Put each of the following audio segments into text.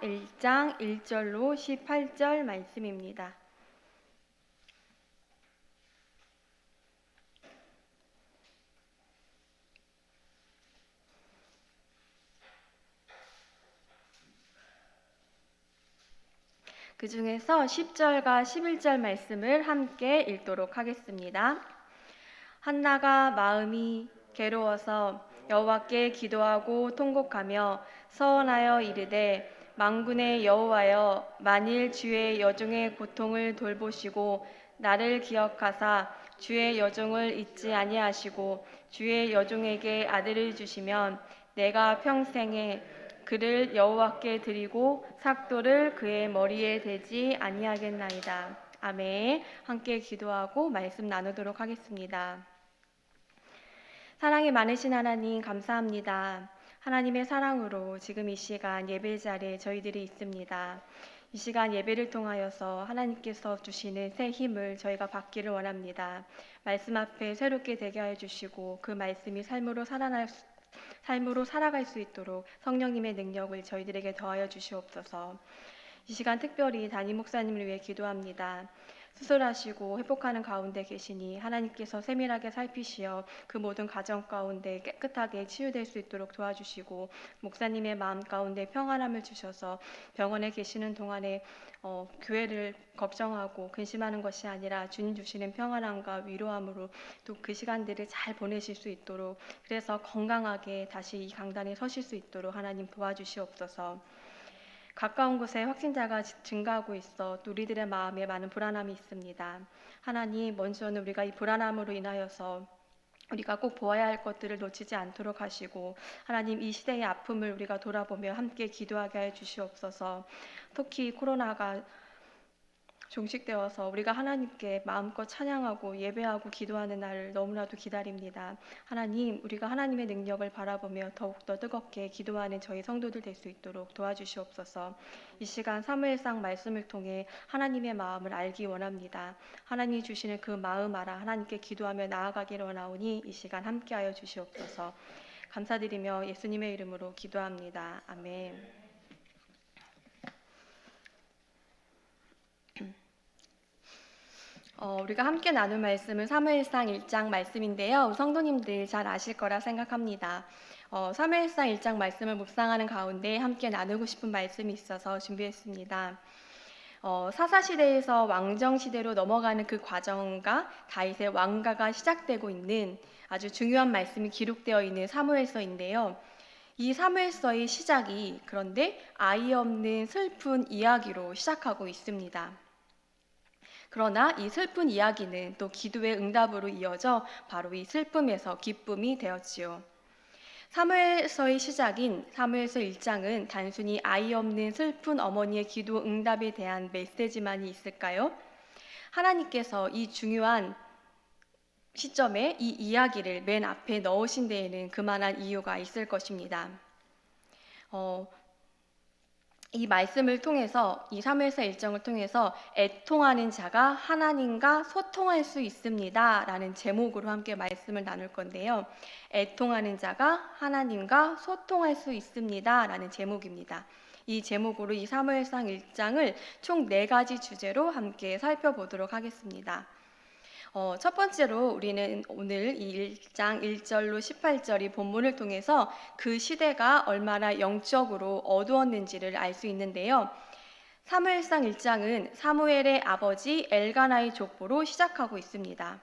1장 1절로 18절 말씀입니다. 그 중에서 10절과 11절 말씀을 함께 읽도록 하겠습니다. 한나가 마음이 괴로워서 여호와께 기도하고 통곡하며 서원하여 이르되 만군의 여호와여, 만일 주의 여종의 고통을 돌보시고 나를 기억하사 주의 여종을 잊지 아니하시고 주의 여종에게 아들을 주시면 내가 평생에 그를 여호와께 드리고 삭도를 그의 머리에 대지 아니하겠나이다. 아멘. 함께 기도하고 말씀 나누도록 하겠습니다. 사랑이 많으신 하나님, 감사합니다. 하나님의 사랑으로 지금 이 시간 예배 자리에 저희들이 있습니다. 이 시간 예배를 통하여서 하나님께서 주시는 새 힘을 저희가 받기를 원합니다. 말씀 앞에 새롭게 되게 하여 주시고 그 말씀이 삶으로 살아갈 수 있도록 성령님의 능력을 저희들에게 더하여 주시옵소서. 이 시간 특별히 담임 목사님을 위해 기도합니다. 수술하시고 회복하는 가운데 계시니 하나님께서 세밀하게 살피시어 그 모든 가정 가운데 깨끗하게 치유될 수 있도록 도와주시고 목사님의 마음 가운데 평안함을 주셔서 병원에 계시는 동안에 교회를 걱정하고 근심하는 것이 아니라 주님 주시는 평안함과 위로함으로 또 그 시간들을 잘 보내실 수 있도록, 그래서 건강하게 다시 이 강단에 서실 수 있도록 하나님 도와주시옵소서. 가까운 곳에 확진자가 증가하고 있어 또 우리들의 마음에 많은 불안함이 있습니다. 하나님, 먼저는 우리가 이 불안함으로 인하여서 우리가 꼭 보아야 할 것들을 놓치지 않도록 하시고, 하나님, 이 시대의 아픔을 우리가 돌아보며 함께 기도하게 해 주시옵소서. 특히 코로나가 종식되어서 우리가 하나님께 마음껏 찬양하고 예배하고 기도하는 날을 너무나도 기다립니다. 하나님, 우리가 하나님의 능력을 바라보며 더욱더 뜨겁게 기도하는 저희 성도들 될 수 있도록 도와주시옵소서. 이 시간 사무엘상 말씀을 통해 하나님의 마음을 알기 원합니다. 하나님이 주시는 그 마음 알아 하나님께 기도하며 나아가기를 원하오니 이 시간 함께하여 주시옵소서. 감사드리며 예수님의 이름으로 기도합니다. 아멘. 우리가 함께 나눌 말씀은 사무엘상 1장 말씀인데요. 성도님들 잘 아실 거라 생각합니다. 사무엘상 1장 말씀을 묵상하는 가운데 함께 나누고 싶은 말씀이 있어서 준비했습니다. 사사시대에서 왕정시대로 넘어가는 그 과정과 다윗의 왕가가 시작되고 있는 아주 중요한 말씀이 기록되어 있는 사무엘서인데요. 이 사무엘서의 시작이 그런데 아이 없는 슬픈 이야기로 시작하고 있습니다. 그러나 이 슬픈 이야기는 또 기도의 응답으로 이어져 바로 이 슬픔에서 기쁨이 되었지요. 사무엘서의 시작인 사무엘서 1장은 단순히 아이 없는 슬픈 어머니의 기도 응답에 대한 메시지만이 있을까요? 하나님께서 이 중요한 시점에 이 이야기를 맨 앞에 넣으신 데에는 그만한 이유가 있을 것입니다. 이 말씀을 통해서, 이 사무엘서 1장을 통해서 애통하는 자가 하나님과 소통할 수 있습니다 라는 제목으로 함께 말씀을 나눌 건데요. 애통하는 자가 하나님과 소통할 수 있습니다 라는 제목입니다. 이 제목으로 이 사무엘상 1장을 총 4가지 주제로 함께 살펴보도록 하겠습니다. 첫 번째로 우리는 오늘 이 1장 1절로 18절이 본문을 통해서 그 시대가 얼마나 영적으로 어두웠는지를 알 수 있는데요. 사무엘상 1장은 사무엘의 아버지 엘가나의 족보로 시작하고 있습니다.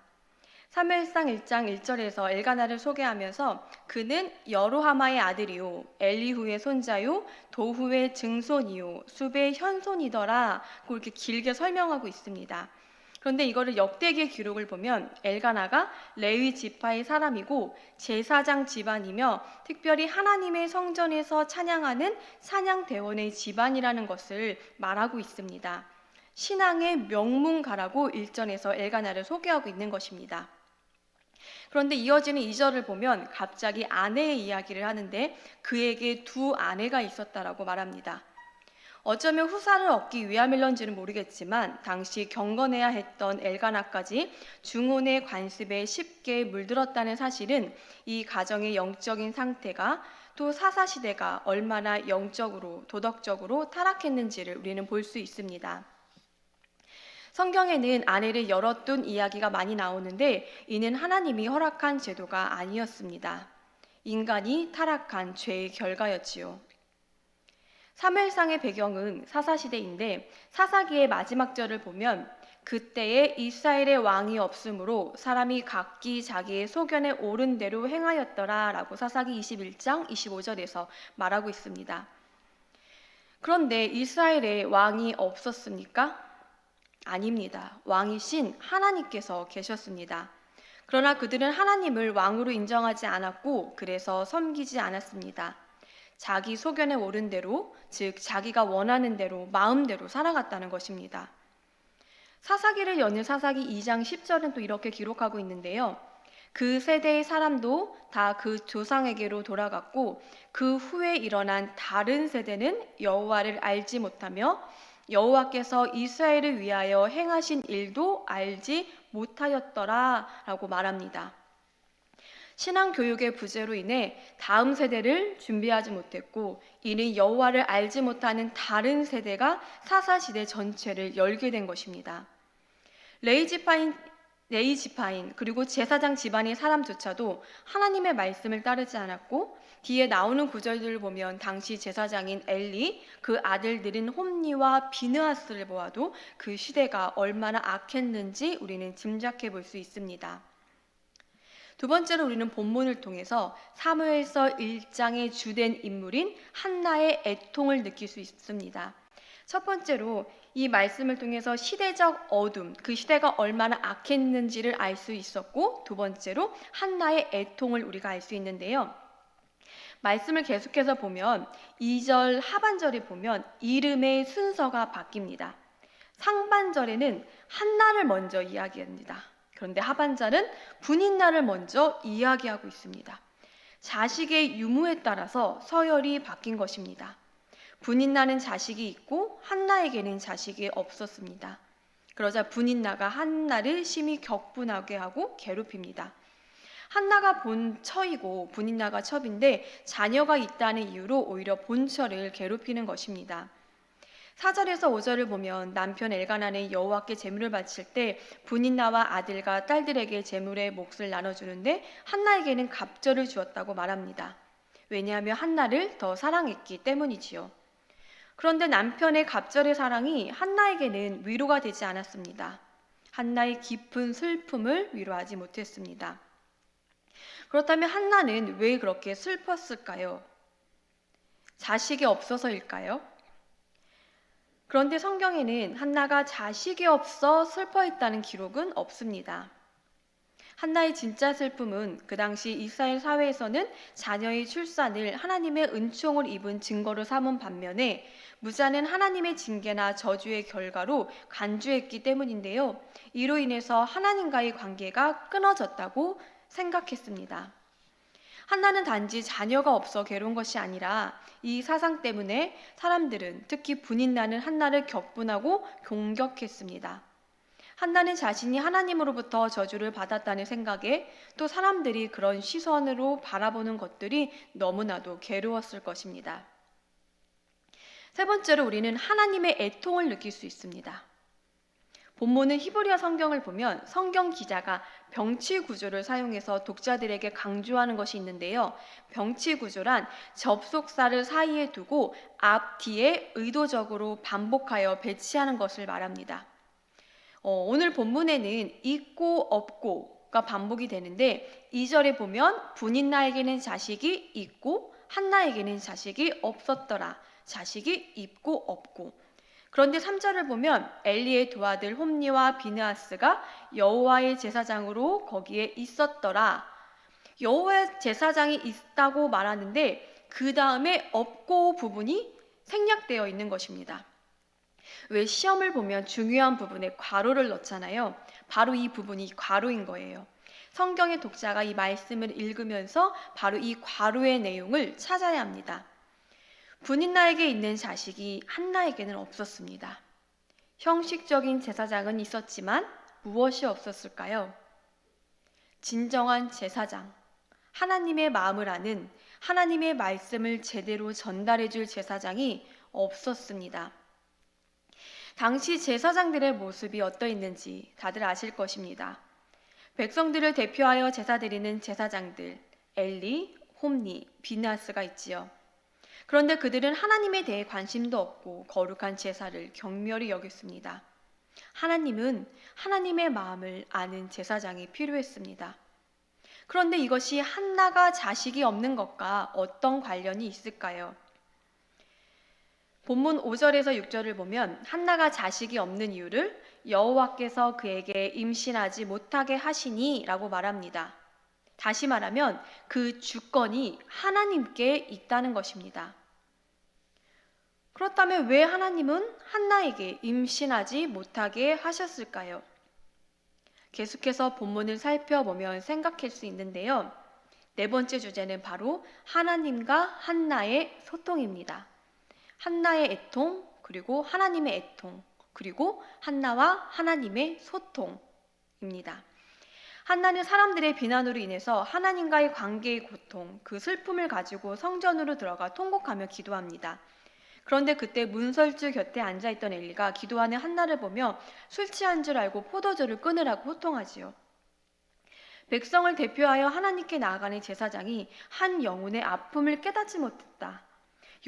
사무엘상 1장 1절에서 엘가나를 소개하면서 그는 여로하마의 아들이요 엘리후의 손자요 도후의 증손이요 숲의 현손이더라, 그렇게 길게 설명하고 있습니다. 그런데 이거를 역대기의 기록을 보면 엘가나가 레위 지파의 사람이고 제사장 집안이며 특별히 하나님의 성전에서 찬양하는 찬양대원의 집안이라는 것을 말하고 있습니다. 신앙의 명문가라고 1절에서 엘가나를 소개하고 있는 것입니다. 그런데 이어지는 2절을 보면 갑자기 아내의 이야기를 하는데 그에게 2 아내가 있었다라고 말합니다. 어쩌면 후사를 얻기 위함일런지는 모르겠지만 당시 경건해야 했던 엘가나까지 중혼의 관습에 쉽게 물들었다는 사실은 이 가정의 영적인 상태가 또 사사시대가 얼마나 영적으로 도덕적으로 타락했는지를 우리는 볼 수 있습니다. 성경에는 아내를 열어둔 이야기가 많이 나오는데 이는 하나님이 허락한 제도가 아니었습니다. 인간이 타락한 죄의 결과였지요. 사무엘상의 배경은 사사시대인데 사사기의 마지막 절을 보면 그때에 이스라엘의 왕이 없으므로 사람이 각기 자기의 소견에 옳은 대로 행하였더라 라고 사사기 21장 25절에서 말하고 있습니다. 그런데 이스라엘에 왕이 없었습니까? 아닙니다. 왕이신 하나님께서 계셨습니다. 그러나 그들은 하나님을 왕으로 인정하지 않았고 그래서 섬기지 않았습니다. 자기 소견에 옳은 대로, 즉 자기가 원하는 대로 마음대로 살아갔다는 것입니다. 사사기를 여는 사사기 2장 10절은 또 이렇게 기록하고 있는데요. 그 세대의 사람도 다 그 조상에게로 돌아갔고 그 후에 일어난 다른 세대는 여호와를 알지 못하며 여호와께서 이스라엘을 위하여 행하신 일도 알지 못하였더라 라고 말합니다. 신앙 교육의 부재로 인해 다음 세대를 준비하지 못했고 이는 여호와를 알지 못하는 다른 세대가 사사시대 전체를 열게 된 것입니다. 레위 지파인 그리고 제사장 집안의 사람조차도 하나님의 말씀을 따르지 않았고 뒤에 나오는 구절들을 보면 당시 제사장인 엘리, 그 아들들인 홈니와 비느하스를 보아도 그 시대가 얼마나 악했는지 우리는 짐작해 볼 수 있습니다. 두 번째로 우리는 본문을 통해서 사무엘서 1장의 주된 인물인 한나의 애통을 느낄 수 있습니다. 첫 번째로 이 말씀을 통해서 시대적 어둠, 그 시대가 얼마나 악했는지를 알 수 있었고 두 번째로 한나의 애통을 우리가 알 수 있는데요. 말씀을 계속해서 보면 2절 하반절에 보면 이름의 순서가 바뀝니다. 상반절에는 한나를 먼저 이야기합니다. 그런데 하반절은 분인나를 먼저 이야기하고 있습니다. 자식의 유무에 따라서 서열이 바뀐 것입니다. 분인나는 자식이 있고 한나에게는 자식이 없었습니다. 그러자 분인나가 한나를 심히 격분하게 하고 괴롭힙니다. 한나가 본처이고 분인나가 첩인데 자녀가 있다는 이유로 오히려 본처를 괴롭히는 것입니다. 4절에서 5절을 보면 남편 엘가나는 여호와께 제물을 바칠 때 분인나와 아들과 딸들에게 제물의 몫을 나눠주는데 한나에게는 갑절을 주었다고 말합니다. 왜냐하면 한나를 더 사랑했기 때문이지요. 그런데 남편의 갑절의 사랑이 한나에게는 위로가 되지 않았습니다. 한나의 깊은 슬픔을 위로하지 못했습니다. 그렇다면 한나는 왜 그렇게 슬펐을까요? 자식이 없어서일까요? 그런데 성경에는 한나가 자식이 없어 슬퍼했다는 기록은 없습니다. 한나의 진짜 슬픔은 그 당시 이스라엘 사회에서는 자녀의 출산을 하나님의 은총을 입은 증거로 삼은 반면에 무자는 하나님의 징계나 저주의 결과로 간주했기 때문인데요. 이로 인해서 하나님과의 관계가 끊어졌다고 생각했습니다. 한나는 단지 자녀가 없어 괴로운 것이 아니라 이 사상 때문에 사람들은 특히 분인나는 한나를 격분하고 공격했습니다. 한나는 자신이 하나님으로부터 저주를 받았다는 생각에 또 사람들이 그런 시선으로 바라보는 것들이 너무나도 괴로웠을 것입니다. 세 번째로 우리는 하나님의 애통을 느낄 수 있습니다. 본문은 히브리어 성경을 보면 성경 기자가 병치 구조를 사용해서 독자들에게 강조하는 것이 있는데요. 병치 구조란 접속사를 사이에 두고 앞, 뒤에 의도적으로 반복하여 배치하는 것을 말합니다. 오늘 본문에는 있고 없고가 반복이 되는데 2절에 보면 분인나에게는 자식이 있고 한나에게는 자식이 없었더라. 자식이 있고 없고. 그런데 3절을 보면 엘리의 두 아들 홈니와 비느하스가 여호와의 제사장으로 거기에 있었더라. 여호와의 제사장이 있다고 말하는데 그 다음에 없고 부분이 생략되어 있는 것입니다. 왜 시험을 보면 중요한 부분에 괄호를 넣잖아요. 바로 이 부분이 괄호인 거예요. 성경의 독자가 이 말씀을 읽으면서 바로 이 괄호의 내용을 찾아야 합니다. 분인나에게 있는 자식이 한나에게는 없었습니다. 형식적인 제사장은 있었지만 무엇이 없었을까요? 진정한 제사장, 하나님의 마음을 아는, 하나님의 말씀을 제대로 전달해 줄 제사장이 없었습니다. 당시 제사장들의 모습이 어떠했는지 다들 아실 것입니다. 백성들을 대표하여 제사 드리는 제사장들, 엘리, 홈니, 비느하스가 있지요. 그런데 그들은 하나님에 대해 관심도 없고 거룩한 제사를 경멸히 여겼습니다. 하나님은 하나님의 마음을 아는 제사장이 필요했습니다. 그런데 이것이 한나가 자식이 없는 것과 어떤 관련이 있을까요? 본문 5절에서 6절을 보면 한나가 자식이 없는 이유를 여호와께서 그에게 임신하지 못하게 하시니 라고 말합니다. 다시 말하면 그 주권이 하나님께 있다는 것입니다. 그렇다면 왜 하나님은 한나에게 임신하지 못하게 하셨을까요? 계속해서 본문을 살펴보면 생각할 수 있는데요. 네 번째 주제는 바로 하나님과 한나의 소통입니다. 한나의 애통, 그리고 하나님의 애통, 그리고 한나와 하나님의 소통입니다. 한나는 사람들의 비난으로 인해서 하나님과의 관계의 고통, 그 슬픔을 가지고 성전으로 들어가 통곡하며 기도합니다. 그런데 그때 문설주 곁에 앉아있던 엘리가 기도하는 한나를 보며 술 취한 줄 알고 포도주를 끊으라고 호통하지요. 백성을 대표하여 하나님께 나아가는 제사장이 한 영혼의 아픔을 깨닫지 못했다.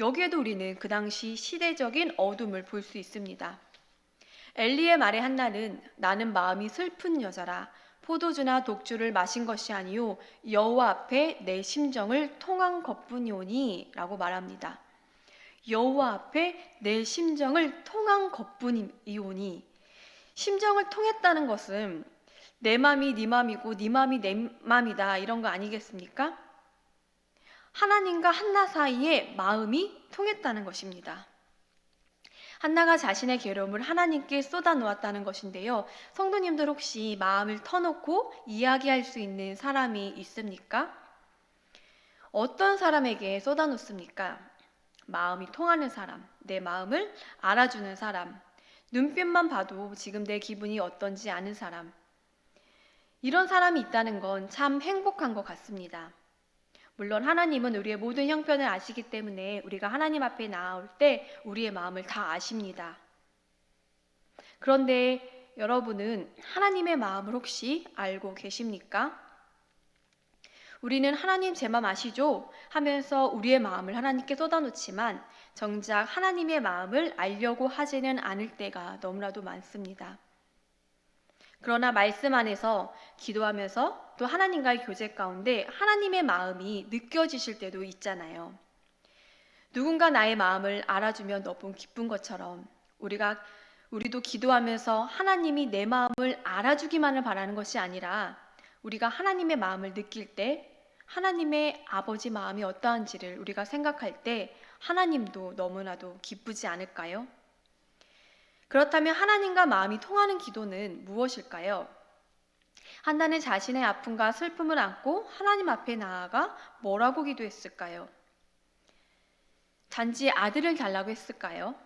여기에도 우리는 그 당시 시대적인 어둠을 볼 수 있습니다. 엘리의 말에 한나는 나는 마음이 슬픈 여자라 포도주나 독주를 마신 것이 아니요 여호와 앞에 내 심정을 통한 것뿐이오니 라고 말합니다. 여호와 앞에 내 심정을 통한 것뿐이오니, 심정을 통했다는 것은 내 맘이 네 맘이고 네 맘이 내 맘이다 이런 거 아니겠습니까? 하나님과 한나 사이에 마음이 통했다는 것입니다. 한나가 자신의 괴로움을 하나님께 쏟아놓았다는 것인데요. 성도님들 혹시 마음을 터놓고 이야기할 수 있는 사람이 있습니까? 어떤 사람에게 쏟아놓습니까? 마음이 통하는 사람, 내 마음을 알아주는 사람, 눈빛만 봐도 지금 내 기분이 어떤지 아는 사람. 이런 사람이 있다는 건 참 행복한 것 같습니다. 물론 하나님은 우리의 모든 형편을 아시기 때문에 우리가 하나님 앞에 나올 때 우리의 마음을 다 아십니다. 그런데 여러분은 하나님의 마음을 혹시 알고 계십니까? 우리는 하나님 제 마음 아시죠? 하면서 우리의 마음을 하나님께 쏟아놓지만 정작 하나님의 마음을 알려고 하지는 않을 때가 너무나도 많습니다. 그러나 말씀 안에서 기도하면서 또 하나님과의 교제 가운데 하나님의 마음이 느껴지실 때도 있잖아요. 누군가 나의 마음을 알아주면 너무 기쁜 것처럼 우리도 기도하면서 하나님이 내 마음을 알아주기만을 바라는 것이 아니라 우리가 하나님의 마음을 느낄 때 하나님의 아버지 마음이 어떠한지를 우리가 생각할 때 하나님도 너무나도 기쁘지 않을까요? 그렇다면 하나님과 마음이 통하는 기도는 무엇일까요? 한나는 자신의 아픔과 슬픔을 안고 하나님 앞에 나아가 뭐라고 기도했을까요? 단지 아들을 달라고 했을까요?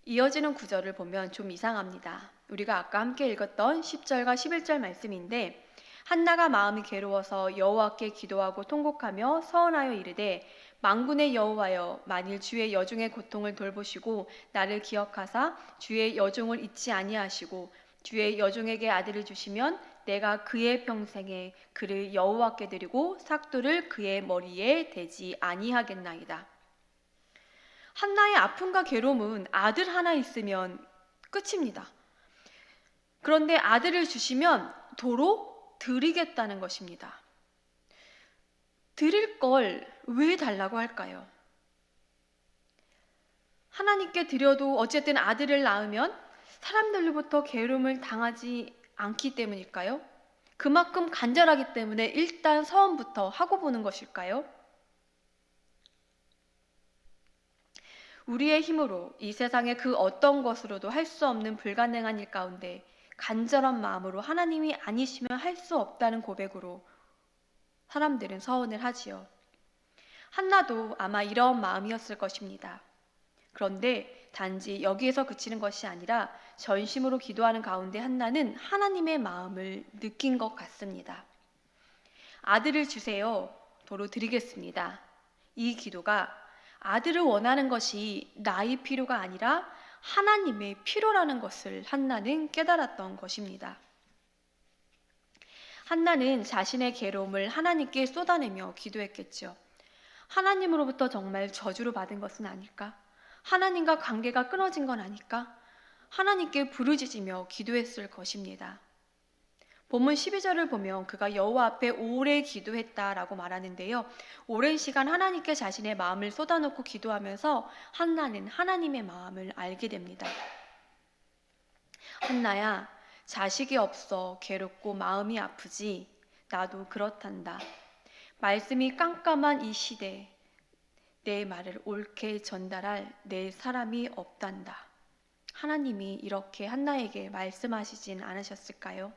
이어지는 구절을 보면 좀 이상합니다. 우리가 아까 함께 읽었던 10절과 11절 말씀인데 한나가 마음이 괴로워서 여호와께 기도하고 통곡하며 서원하여 이르되 만군의 여호와여 만일 주의 여종의 고통을 돌보시고 나를 기억하사 주의 여종을 잊지 아니하시고 주의 여종에게 아들을 주시면 내가 그의 평생에 그를 여호와께 드리고 삭도를 그의 머리에 대지 아니하겠나이다. 한나의 아픔과 괴로움은 아들 하나 있으면 끝입니다. 그런데 아들을 주시면 도로 드리겠다는 것입니다. 드릴 걸 왜 달라고 할까요? 하나님께 드려도 어쨌든 아들을 낳으면 사람들로부터 괴로움을 당하지 않기 때문일까요? 그만큼 간절하기 때문에 일단 서원부터 하고 보는 것일까요? 우리의 힘으로 이 세상의 그 어떤 것으로도 할 수 없는 불가능한 일 가운데 간절한 마음으로 하나님이 아니시면 할 수 없다는 고백으로 사람들은 서원을 하지요. 한나도 아마 이런 마음이었을 것입니다. 그런데 단지 여기에서 그치는 것이 아니라 전심으로 기도하는 가운데 한나는 하나님의 마음을 느낀 것 같습니다. 아들을 주세요. 도로 드리겠습니다. 이 기도가 아들을 원하는 것이 나의 필요가 아니라 하나님의 필요라는 것을 한나는 깨달았던 것입니다. 한나는 자신의 괴로움을 하나님께 쏟아내며 기도했겠죠. 하나님으로부터 정말 저주를 받은 것은 아닐까? 하나님과 관계가 끊어진 건 아닐까? 하나님께 부르짖으며 기도했을 것입니다. 본문 12절을 보면 그가 여호와 앞에 오래 기도했다라고 말하는데요. 오랜 시간 하나님께 자신의 마음을 쏟아놓고 기도하면서 한나는 하나님의 마음을 알게 됩니다. 한나야, 자식이 없어 괴롭고 마음이 아프지. 나도 그렇단다. 말씀이 깜깜한 이 시대, 내 말을 옳게 전달할 내 사람이 없단다. 하나님이 이렇게 한나에게 말씀하시진 않으셨을까요?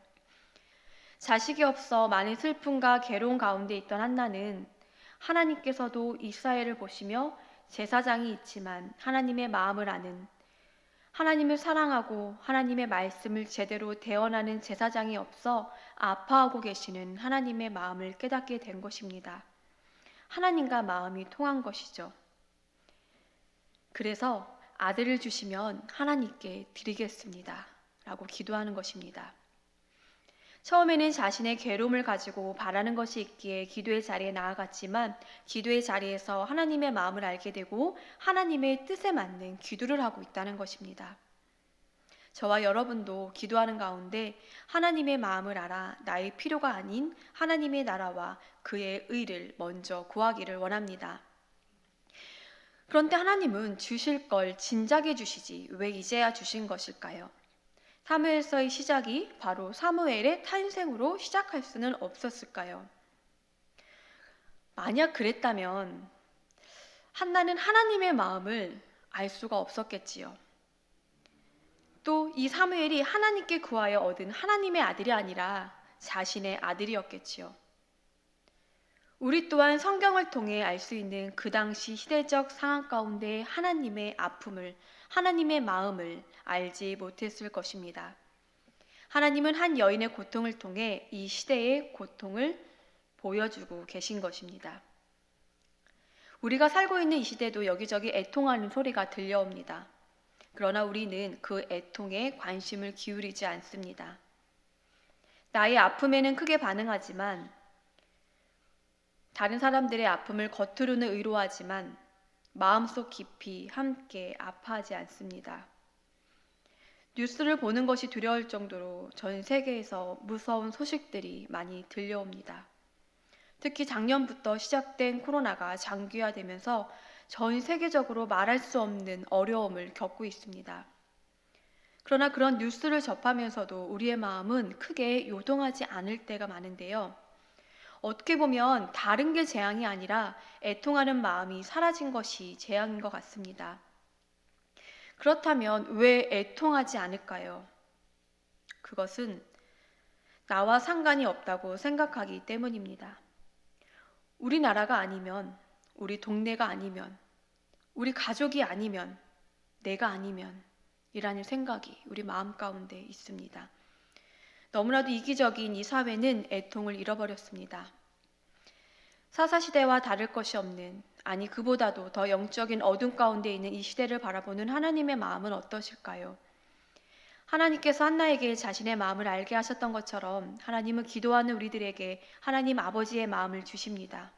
자식이 없어 많은 슬픔과 괴로움 가운데 있던 한나는 하나님께서도 이스라엘을 보시며 제사장이 있지만 하나님의 마음을 아는, 하나님을 사랑하고 하나님의 말씀을 제대로 대언하는 제사장이 없어 아파하고 계시는 하나님의 마음을 깨닫게 된 것입니다. 하나님과 마음이 통한 것이죠. 그래서 아들을 주시면 하나님께 드리겠습니다 라고 기도하는 것입니다. 처음에는 자신의 괴로움을 가지고 바라는 것이 있기에 기도의 자리에 나아갔지만 기도의 자리에서 하나님의 마음을 알게 되고 하나님의 뜻에 맞는 기도를 하고 있다는 것입니다. 저와 여러분도 기도하는 가운데 하나님의 마음을 알아 나의 필요가 아닌 하나님의 나라와 그의 의를 먼저 구하기를 원합니다. 그런데 하나님은 주실 걸 진작에 주시지 왜 이제야 주신 것일까요? 사무엘서의 시작이 바로 사무엘의 탄생으로 시작할 수는 없었을까요? 만약 그랬다면 한나는 하나님의 마음을 알 수가 없었겠지요. 또 이 사무엘이 하나님께 구하여 얻은 하나님의 아들이 아니라 자신의 아들이었겠지요. 우리 또한 성경을 통해 알 수 있는 그 당시 시대적 상황 가운데 하나님의 아픔을, 하나님의 마음을 알지 못했을 것입니다. 하나님은 한 여인의 고통을 통해 이 시대의 고통을 보여주고 계신 것입니다. 우리가 살고 있는 이 시대도 여기저기 애통하는 소리가 들려옵니다. 그러나 우리는 그 애통에 관심을 기울이지 않습니다. 나의 아픔에는 크게 반응하지만 다른 사람들의 아픔을 겉으로는 의로하지만 마음속 깊이 함께 아파하지 않습니다. 뉴스를 보는 것이 두려울 정도로 전 세계에서 무서운 소식들이 많이 들려옵니다. 특히 작년부터 시작된 코로나가 장기화되면서 전 세계적으로 말할 수 없는 어려움을 겪고 있습니다. 그러나 그런 뉴스를 접하면서도 우리의 마음은 크게 요동하지 않을 때가 많은데요. 어떻게 보면 다른 게 재앙이 아니라 애통하는 마음이 사라진 것이 재앙인 것 같습니다. 그렇다면 왜 애통하지 않을까요? 그것은 나와 상관이 없다고 생각하기 때문입니다. 우리나라가 아니면, 우리 동네가 아니면, 우리 가족이 아니면, 내가 아니면 이라는 생각이 우리 마음 가운데 있습니다. 너무나도 이기적인 이 사회는 애통을 잃어버렸습니다. 사사시대와 다를 것이 없는, 아니 그보다도 더 영적인 어둠 가운데 있는 이 시대를 바라보는 하나님의 마음은 어떠실까요? 하나님께서 한나에게 자신의 마음을 알게 하셨던 것처럼 하나님은 기도하는 우리들에게 하나님 아버지의 마음을 주십니다.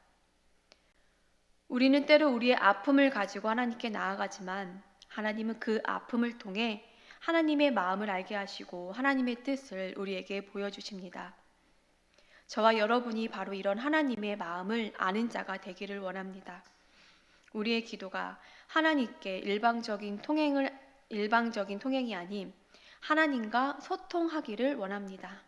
우리는 때로 우리의 아픔을 가지고 하나님께 나아가지만 하나님은 그 아픔을 통해 하나님의 마음을 알게 하시고 하나님의 뜻을 우리에게 보여주십니다. 저와 여러분이 바로 이런 하나님의 마음을 아는 자가 되기를 원합니다. 우리의 기도가 하나님께 일방적인 통행이 아닌 하나님과 소통하기를 원합니다.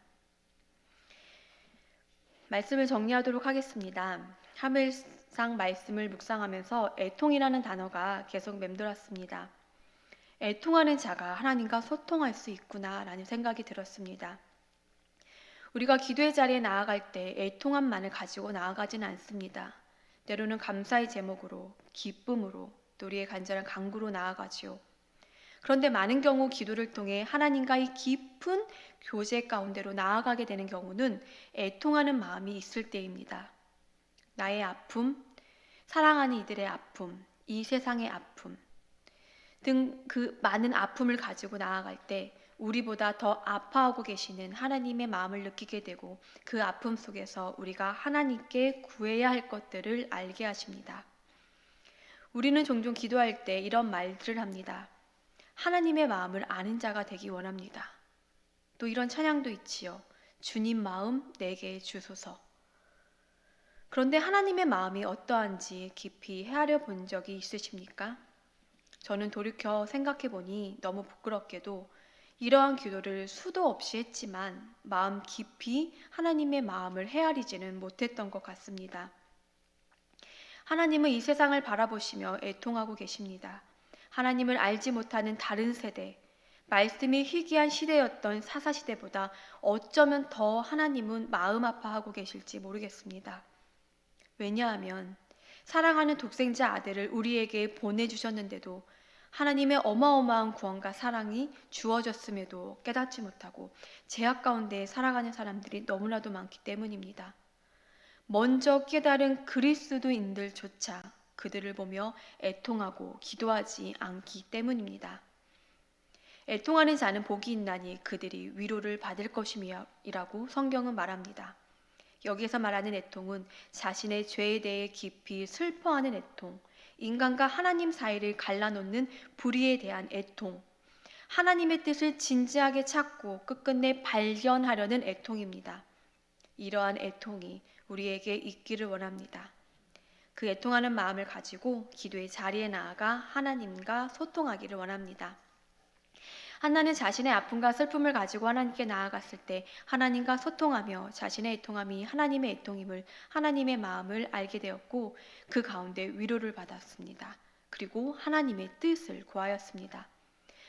말씀을 정리하도록 하겠습니다. 사무엘상 말씀을 묵상하면서 애통이라는 단어가 계속 맴돌았습니다. 애통하는 자가 하나님과 소통할 수 있구나라는 생각이 들었습니다. 우리가 기도의 자리에 나아갈 때 애통함만을 가지고 나아가지는 않습니다. 때로는 감사의 제목으로, 기쁨으로, 또 우리의 간절한 간구로 나아가지요. 그런데 많은 경우 기도를 통해 하나님과의 깊은 교제 가운데로 나아가게 되는 경우는 애통하는 마음이 있을 때입니다. 나의 아픔, 사랑하는 이들의 아픔, 이 세상의 아픔 등 그 많은 아픔을 가지고 나아갈 때 우리보다 더 아파하고 계시는 하나님의 마음을 느끼게 되고 그 아픔 속에서 우리가 하나님께 구해야 할 것들을 알게 하십니다. 우리는 종종 기도할 때 이런 말들을 합니다. 하나님의 마음을 아는 자가 되기 원합니다. 또 이런 찬양도 있지요. 주님 마음 내게 주소서. 그런데 하나님의 마음이 어떠한지 깊이 헤아려 본 적이 있으십니까? 저는 돌이켜 생각해 보니 너무 부끄럽게도 이러한 기도를 수도 없이 했지만 마음 깊이 하나님의 마음을 헤아리지는 못했던 것 같습니다. 하나님은 이 세상을 바라보시며 애통하고 계십니다. 하나님을 알지 못하는 다른 세대, 말씀이 희귀한 시대였던 사사시대보다 어쩌면 더 하나님은 마음 아파하고 계실지 모르겠습니다. 왜냐하면 사랑하는 독생자 아들을 우리에게 보내주셨는데도 하나님의 어마어마한 구원과 사랑이 주어졌음에도 깨닫지 못하고 죄악 가운데 살아가는 사람들이 너무나도 많기 때문입니다. 먼저 깨달은 그리스도인들조차 그들을 보며 애통하고 기도하지 않기 때문입니다. 애통하는 자는 복이 있나니 그들이 위로를 받을 것임이라고 성경은 말합니다. 여기서 말하는 애통은 자신의 죄에 대해 깊이 슬퍼하는 애통, 인간과 하나님 사이를 갈라놓는 불의에 대한 애통, 하나님의 뜻을 진지하게 찾고 끝끝내 발견하려는 애통입니다. 이러한 애통이 우리에게 있기를 원합니다. 그 애통하는 마음을 가지고 기도의 자리에 나아가 하나님과 소통하기를 원합니다. 한나는 자신의 아픔과 슬픔을 가지고 하나님께 나아갔을 때 하나님과 소통하며 자신의 애통함이 하나님의 애통임을, 하나님의 마음을 알게 되었고 그 가운데 위로를 받았습니다. 그리고 하나님의 뜻을 구하였습니다.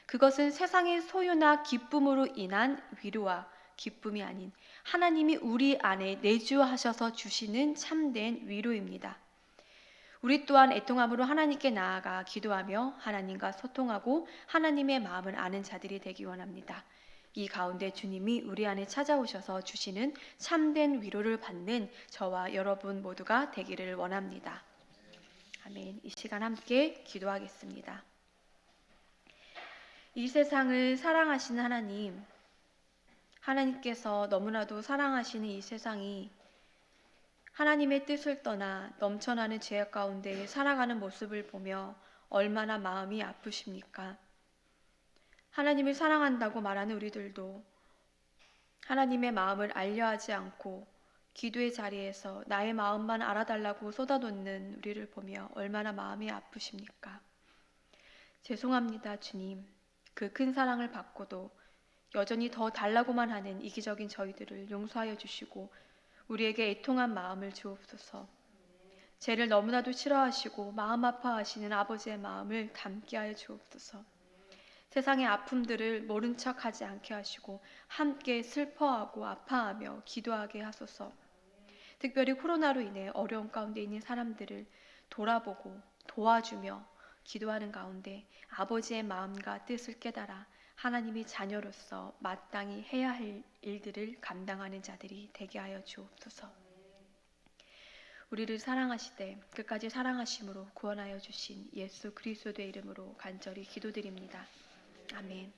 그것은 세상의 소유나 기쁨으로 인한 위로와 기쁨이 아닌 하나님이 우리 안에 내주하셔서 주시는 참된 위로입니다. 우리 또한 애통함으로 하나님께 나아가 기도하며 하나님과 소통하고 하나님의 마음을 아는 자들이 되기 원합니다. 이 가운데 주님이 우리 안에 찾아오셔서 주시는 참된 위로를 받는 저와 여러분 모두가 되기를 원합니다. 아멘. 이 시간 함께 기도하겠습니다. 이 세상을 사랑하시는 하나님, 하나님께서 너무나도 사랑하시는 이 세상이 하나님의 뜻을 떠나 넘쳐나는 죄악 가운데 살아가는 모습을 보며 얼마나 마음이 아프십니까? 하나님을 사랑한다고 말하는 우리들도 하나님의 마음을 알려하지 않고 기도의 자리에서 나의 마음만 알아달라고 쏟아놓는 우리를 보며 얼마나 마음이 아프십니까? 죄송합니다, 주님. 그 큰 사랑을 받고도 여전히 더 달라고만 하는 이기적인 저희들을 용서하여 주시고 우리에게 애통한 마음을 주옵소서. 죄를 너무나도 싫어하시고 마음 아파하시는 아버지의 마음을 담게 하여 주옵소서. 세상의 아픔들을 모른 척하지 않게 하시고 함께 슬퍼하고 아파하며 기도하게 하소서. 특별히 코로나로 인해 어려움 가운데 있는 사람들을 돌아보고 도와주며 기도하는 가운데 아버지의 마음과 뜻을 깨달아 하나님의 자녀로서 마땅히 해야 할 일들을 감당하는 자들이 되게 하여 주옵소서. 우리를 사랑하시되 끝까지 사랑하심으로 구원하여 주신 예수 그리스도의 이름으로 간절히 기도드립니다. 아멘.